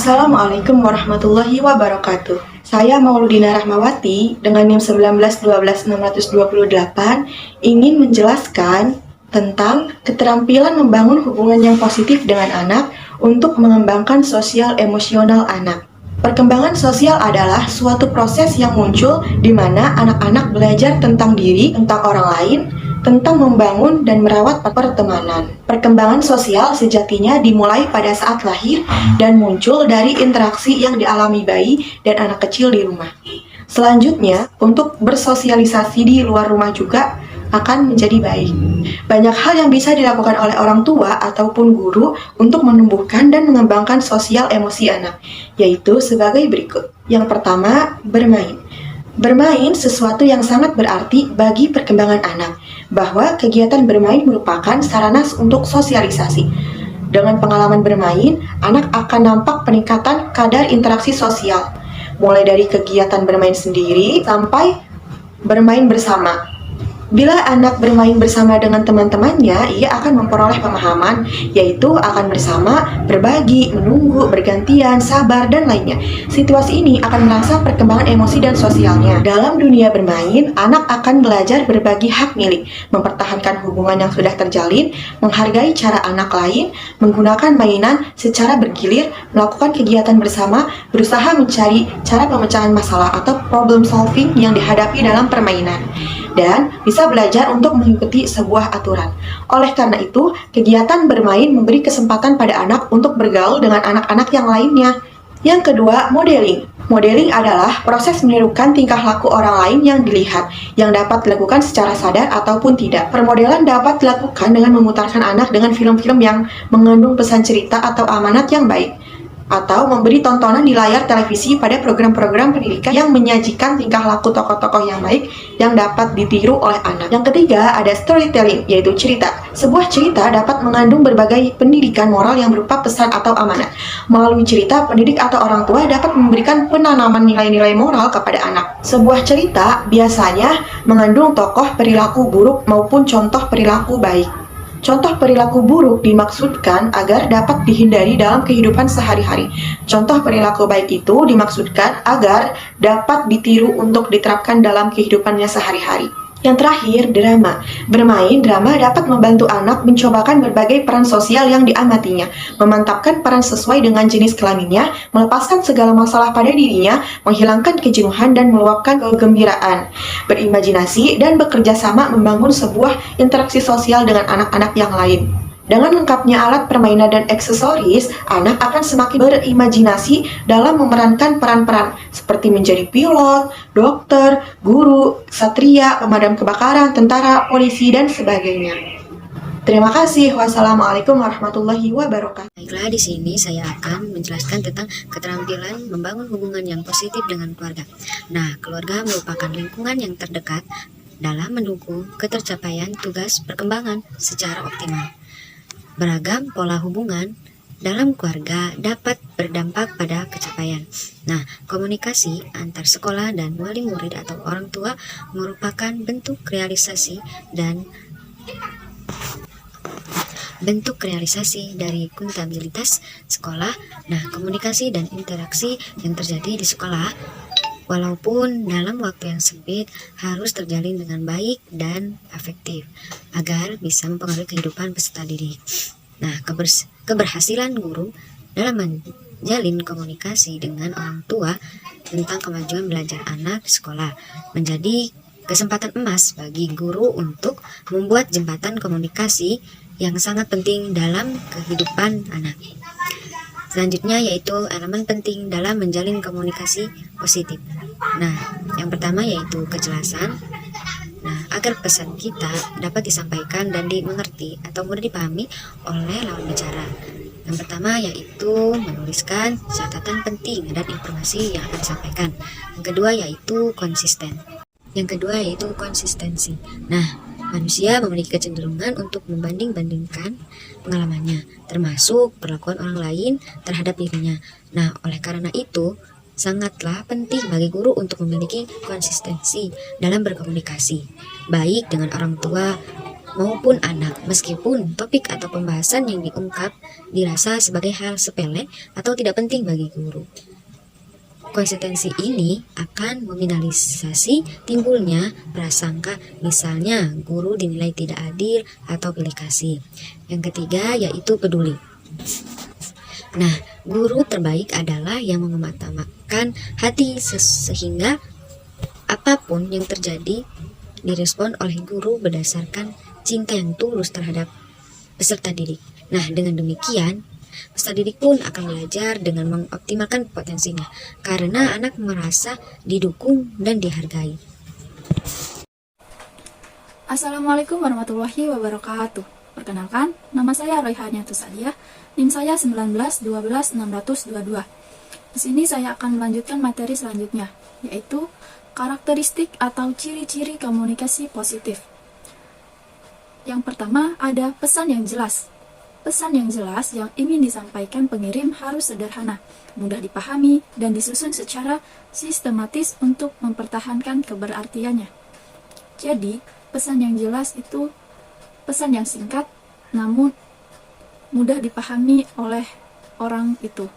Assalamualaikum warahmatullahi wabarakatuh. Saya Mauludina Rahmawati dengan NIM 1912628 ingin menjelaskan tentang keterampilan membangun hubungan yang positif dengan anak untuk mengembangkan sosial emosional anak. Perkembangan sosial adalah suatu proses yang muncul di mana anak-anak belajar tentang diri, tentang orang lain, tentang membangun dan merawat pertemanan. Perkembangan sosial sejatinya dimulai pada saat lahir dan muncul dari interaksi yang dialami bayi dan anak kecil di rumah. Selanjutnya, untuk bersosialisasi di luar rumah juga akan menjadi baik. Banyak hal yang bisa dilakukan oleh orang tua ataupun guru untuk menumbuhkan dan mengembangkan sosial emosi anak, yaitu sebagai berikut. Yang pertama, bermain. Bermain sesuatu yang sangat berarti bagi perkembangan anak, bahwa kegiatan bermain merupakan sarana untuk sosialisasi. Dengan pengalaman bermain, anak akan nampak peningkatan kadar interaksi sosial, mulai dari kegiatan bermain sendiri sampai bermain bersama. Bila anak bermain bersama dengan teman-temannya, ia akan memperoleh pemahaman, yaitu akan bersama, berbagi, menunggu, bergantian, sabar, dan lainnya. Situasi ini akan merangsang perkembangan emosi dan sosialnya. Dalam dunia bermain, anak akan belajar berbagi hak milik, mempertahankan hubungan yang sudah terjalin, menghargai cara anak lain, menggunakan mainan secara bergilir, melakukan kegiatan bersama, berusaha mencari cara pemecahan masalah atau problem solving yang dihadapi dalam permainan, dan bisa belajar untuk mengikuti sebuah aturan. Oleh karena itu, kegiatan bermain memberi kesempatan pada anak untuk bergaul dengan anak-anak yang lainnya. Yang kedua, modeling. Modeling adalah proses menirukan tingkah laku orang lain yang dilihat, yang dapat dilakukan secara sadar ataupun tidak. Permodelan dapat dilakukan dengan memutarkan anak dengan film-film yang mengandung pesan cerita atau amanat yang baik, atau memberi tontonan di layar televisi pada program-program pendidikan yang menyajikan tingkah laku tokoh-tokoh yang baik yang dapat ditiru oleh anak. Yang ketiga, ada storytelling, yaitu cerita. Sebuah cerita dapat mengandung berbagai pendidikan moral yang berupa pesan atau amanat. Melalui cerita, pendidik atau orang tua dapat memberikan penanaman nilai-nilai moral kepada anak. Sebuah cerita biasanya mengandung tokoh perilaku buruk maupun contoh perilaku baik. Contoh perilaku buruk dimaksudkan agar dapat dihindari dalam kehidupan sehari-hari. Contoh perilaku baik itu dimaksudkan agar dapat ditiru untuk diterapkan dalam kehidupannya sehari-hari. Yang terakhir, drama. Bermain drama dapat membantu anak mencobakan berbagai peran sosial yang diamatinya, memantapkan peran sesuai dengan jenis kelaminnya, melepaskan segala masalah pada dirinya, menghilangkan kejenuhan dan meluapkan kegembiraan, berimajinasi, dan bekerja sama membangun sebuah interaksi sosial dengan anak-anak yang lain. Dengan lengkapnya alat permainan dan aksesoris, anak akan semakin berimajinasi dalam memerankan peran-peran seperti menjadi pilot, dokter, guru, satria, pemadam kebakaran, tentara, polisi, dan sebagainya. Terima kasih. Wassalamualaikum warahmatullahi wabarakatuh. Baiklah, di sini saya akan menjelaskan tentang keterampilan membangun hubungan yang positif dengan keluarga. Nah, keluarga merupakan lingkungan yang terdekat dalam mendukung ketercapaian tugas perkembangan secara optimal. Beragam pola hubungan dalam keluarga dapat berdampak pada capaian. Nah, komunikasi antar sekolah dan wali murid atau orang tua merupakan bentuk realisasi dari akuntabilitas sekolah. Nah, komunikasi dan interaksi yang terjadi di sekolah, walaupun dalam waktu yang sempit, harus terjalin dengan baik dan efektif agar bisa mempengaruhi kehidupan peserta didik. Nah, keberhasilan guru dalam menjalin komunikasi dengan orang tua tentang kemajuan belajar anak di sekolah menjadi kesempatan emas bagi guru untuk membuat jembatan komunikasi yang sangat penting dalam kehidupan anak. Selanjutnya yaitu elemen penting dalam menjalin komunikasi positif. Nah, yang pertama yaitu kejelasan. Nah, agar pesan kita dapat disampaikan dan dimengerti atau mudah dipahami oleh lawan bicara. Yang pertama yaitu menuliskan catatan penting dan informasi yang akan disampaikan. Yang kedua yaitu konsistensi. Nah, manusia memiliki kecenderungan untuk membanding-bandingkan pengalamannya, termasuk perlakuan orang lain terhadap dirinya. Nah, oleh karena itu, sangatlah penting bagi guru untuk memiliki konsistensi dalam berkomunikasi, baik dengan orang tua maupun anak, meskipun topik atau pembahasan yang diungkap dirasa sebagai hal sepele atau tidak penting bagi guru. Konsistensi ini akan meminimalisasi timbulnya prasangka, misalnya guru dinilai tidak adil atau pilih kasih. Yang ketiga yaitu peduli. Nah, guru terbaik adalah yang mengematamakan hati sehingga apapun yang terjadi direspon oleh guru berdasarkan cinta yang tulus terhadap peserta didik. Nah, dengan demikian peserta didik pun akan belajar dengan mengoptimalkan potensinya karena anak merasa didukung dan dihargai. Assalamualaikum warahmatullahi wabarakatuh. Perkenalkan, nama saya Royhaniatus Aliyah, NIM saya 1912622. Di sini saya akan melanjutkan materi selanjutnya, yaitu karakteristik atau ciri-ciri komunikasi positif. Yang pertama ada pesan yang jelas. Pesan yang jelas yang ingin disampaikan pengirim harus sederhana, mudah dipahami, dan disusun secara sistematis untuk mempertahankan keberartiannya. Jadi, pesan yang jelas itu pesan yang singkat, namun mudah dipahami oleh orang itu.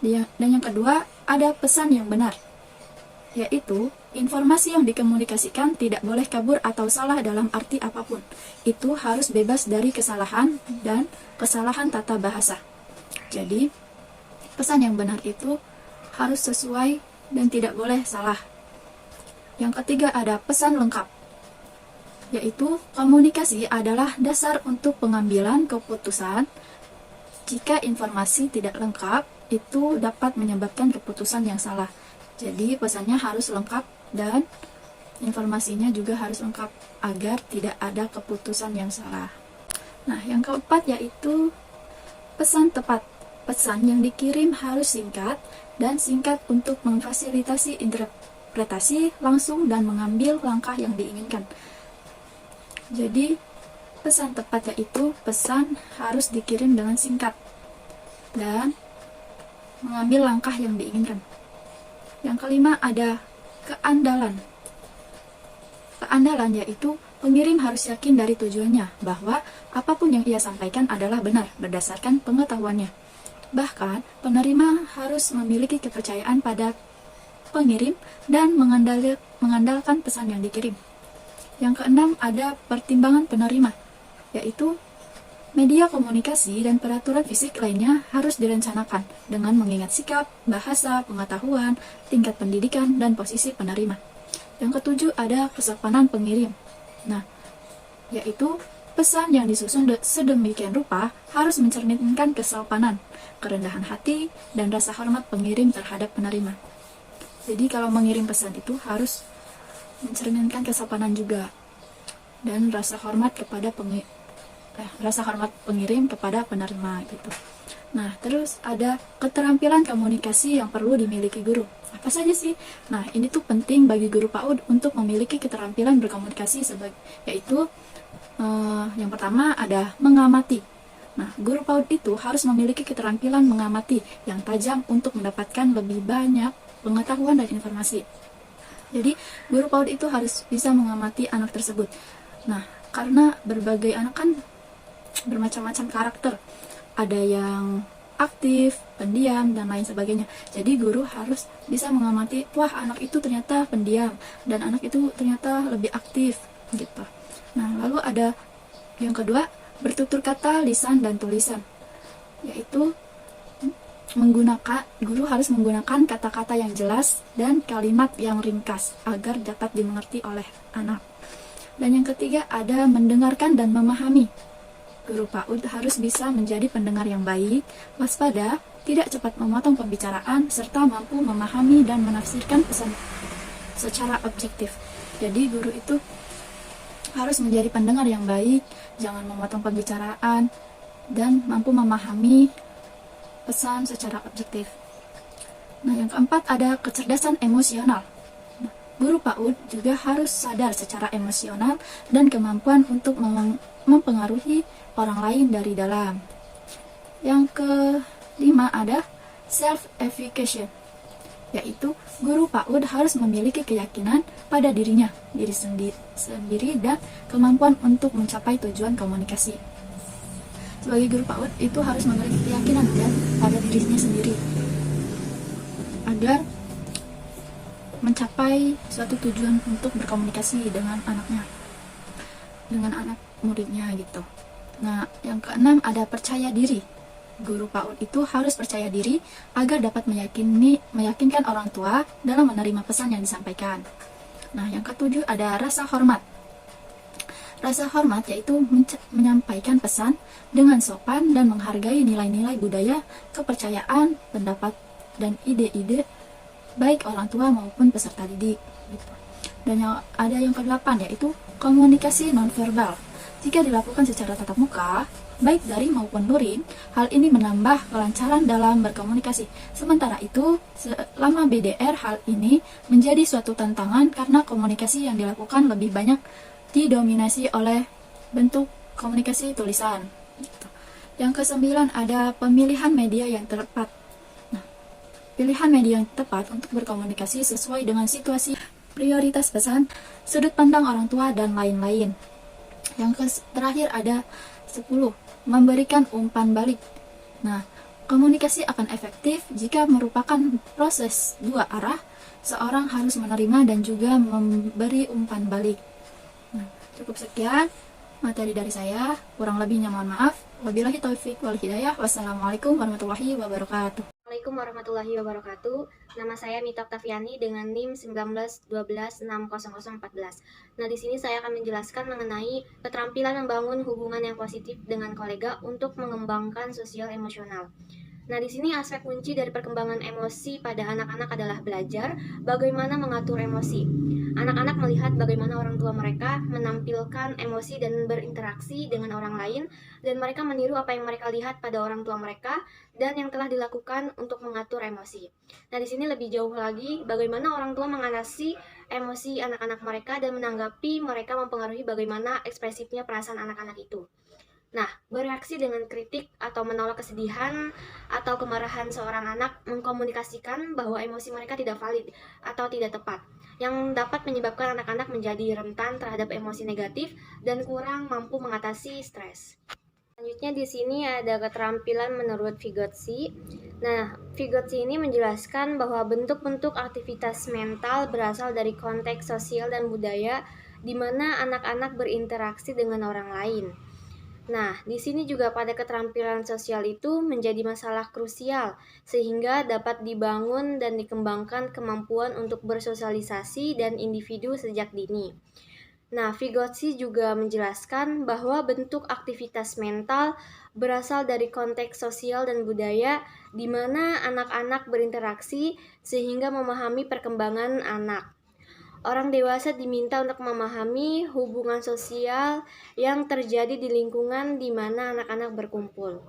Dan yang kedua, ada pesan yang benar, yaitu informasi yang dikomunikasikan tidak boleh kabur atau salah dalam arti apapun. Itu harus bebas dari kesalahan dan kesalahan tata bahasa. Jadi, pesan yang benar itu harus sesuai dan tidak boleh salah. Yang ketiga ada pesan lengkap, yaitu komunikasi adalah dasar untuk pengambilan keputusan. Jika informasi tidak lengkap, itu dapat menyebabkan keputusan yang salah. Jadi pesannya harus lengkap dan informasinya juga harus lengkap agar tidak ada keputusan yang salah. Nah, yang keempat yaitu pesan tepat. Pesan yang dikirim harus singkat dan singkat untuk memfasilitasi interpretasi langsung dan mengambil langkah yang diinginkan. Jadi, pesan tepat yaitu pesan harus dikirim dengan singkat dan mengambil langkah yang diinginkan. Yang kelima ada keandalan. Keandalan yaitu pengirim harus yakin dari tujuannya bahwa apapun yang ia sampaikan adalah benar berdasarkan pengetahuannya. Bahkan, penerima harus memiliki kepercayaan pada pengirim dan mengandalkan pesan yang dikirim. Yang keenam ada pertimbangan penerima, yaitu media komunikasi dan peraturan fisik lainnya harus direncanakan dengan mengingat sikap, bahasa, pengetahuan, tingkat pendidikan, dan posisi penerima. Yang ketujuh ada kesopanan pengirim. Nah, yaitu pesan yang disusun sedemikian rupa harus mencerminkan kesopanan, kerendahan hati, dan rasa hormat pengirim terhadap penerima. Jadi kalau mengirim pesan itu harus mencerminkan kesopanan juga dan rasa hormat pengirim kepada penerima gitu. Nah, terus ada keterampilan komunikasi yang perlu dimiliki guru. Apa saja sih? Nah, ini tuh penting bagi guru PAUD untuk memiliki keterampilan berkomunikasi yaitu yang pertama ada mengamati. Nah, guru PAUD itu harus memiliki keterampilan mengamati yang tajam untuk mendapatkan lebih banyak pengetahuan dan informasi. Jadi, guru PAUD itu harus bisa mengamati anak tersebut. Nah, karena berbagai anak kan bermacam-macam karakter, ada yang aktif, pendiam, dan lain sebagainya. Jadi guru harus bisa mengamati, wah anak itu ternyata pendiam dan anak itu ternyata lebih aktif gitu. Nah, lalu ada yang kedua, bertutur kata, lisan, dan tulisan, yaitu guru harus menggunakan kata-kata yang jelas dan kalimat yang ringkas agar dapat dimengerti oleh anak. Dan yang ketiga ada mendengarkan dan memahami. Guru PAUD harus bisa menjadi pendengar yang baik, waspada, tidak cepat memotong pembicaraan, serta mampu memahami dan menafsirkan pesan secara objektif. Jadi guru itu harus menjadi pendengar yang baik, jangan memotong pembicaraan, dan mampu memahami pesan secara objektif. Nah, yang keempat ada kecerdasan emosional. Guru PAUD juga harus sadar secara emosional dan kemampuan untuk mempengaruhi orang lain dari dalam. Yang kelima ada self-effication, yaitu guru PAUD harus memiliki keyakinan pada dirinya, diri sendiri dan kemampuan untuk mencapai tujuan komunikasi. Sebagai guru PAUD itu harus memiliki keyakinan dan pada dirinya sendiri agar mencapai suatu tujuan untuk berkomunikasi dengan anaknya, dengan anak muridnya gitu. Nah, yang keenam ada percaya diri. Guru PAUD itu harus percaya diri agar dapat meyakinkan orang tua dalam menerima pesan yang disampaikan. Nah, yang ketujuh ada rasa hormat. Rasa hormat yaitu menyampaikan pesan dengan sopan dan menghargai nilai-nilai budaya, kepercayaan, pendapat, dan ide-ide baik orang tua maupun peserta didik. Gitu. Dan ada yang kedelapan yaitu komunikasi nonverbal. Jika dilakukan secara tatap muka, baik daring maupun luring, hal ini menambah kelancaran dalam berkomunikasi. Sementara itu, selama BDR, hal ini menjadi suatu tantangan karena komunikasi yang dilakukan lebih banyak didominasi oleh bentuk komunikasi tulisan. Gitu. Yang kesembilan ada pemilihan media yang tepat. Nah, pilihan media yang tepat untuk berkomunikasi sesuai dengan situasi, prioritas pesan, sudut pandang orang tua, dan lain-lain. Yang terakhir ada 10. Memberikan umpan balik. Nah, komunikasi akan efektif jika merupakan proses dua arah. Seorang harus menerima dan juga memberi umpan balik. Nah, cukup sekian materi dari saya. Kurang lebihnya mohon maaf. Wabillahi taufiq wal hidayah. Wassalamualaikum warahmatullahi wabarakatuh. Assalamualaikum warahmatullahi wabarakatuh. Nama saya Mita Oktaviani dengan NIM 1912610014. Nah, di sini saya akan menjelaskan mengenai keterampilan membangun hubungan yang positif dengan kolega untuk mengembangkan sosial emosional. Nah, di sini aspek kunci dari perkembangan emosi pada anak-anak adalah belajar bagaimana mengatur emosi. Anak-anak melihat bagaimana orang tua mereka menampilkan emosi dan berinteraksi dengan orang lain, dan mereka meniru apa yang mereka lihat pada orang tua mereka dan yang telah dilakukan untuk mengatur emosi. Nah, di sini lebih jauh lagi bagaimana orang tua mengatasi emosi anak-anak mereka dan menanggapi mereka mempengaruhi bagaimana ekspresifnya perasaan anak-anak itu. Nah, bereaksi dengan kritik atau menolak kesedihan atau kemarahan seorang anak mengkomunikasikan bahwa emosi mereka tidak valid atau tidak tepat, yang dapat menyebabkan anak-anak menjadi rentan terhadap emosi negatif dan kurang mampu mengatasi stres. Selanjutnya di sini ada keterampilan menurut Vygotsky. Nah, Vygotsky ini menjelaskan bahwa bentuk-bentuk aktivitas mental berasal dari konteks sosial dan budaya di mana anak-anak berinteraksi dengan orang lain. Nah, di sini juga pada keterampilan sosial itu menjadi masalah krusial, sehingga dapat dibangun dan dikembangkan kemampuan untuk bersosialisasi dan individu sejak dini. Nah, Vygotsky juga menjelaskan bahwa bentuk aktivitas mental berasal dari konteks sosial dan budaya di mana anak-anak berinteraksi sehingga memahami perkembangan anak. Orang dewasa diminta untuk memahami hubungan sosial yang terjadi di lingkungan di mana anak-anak berkumpul.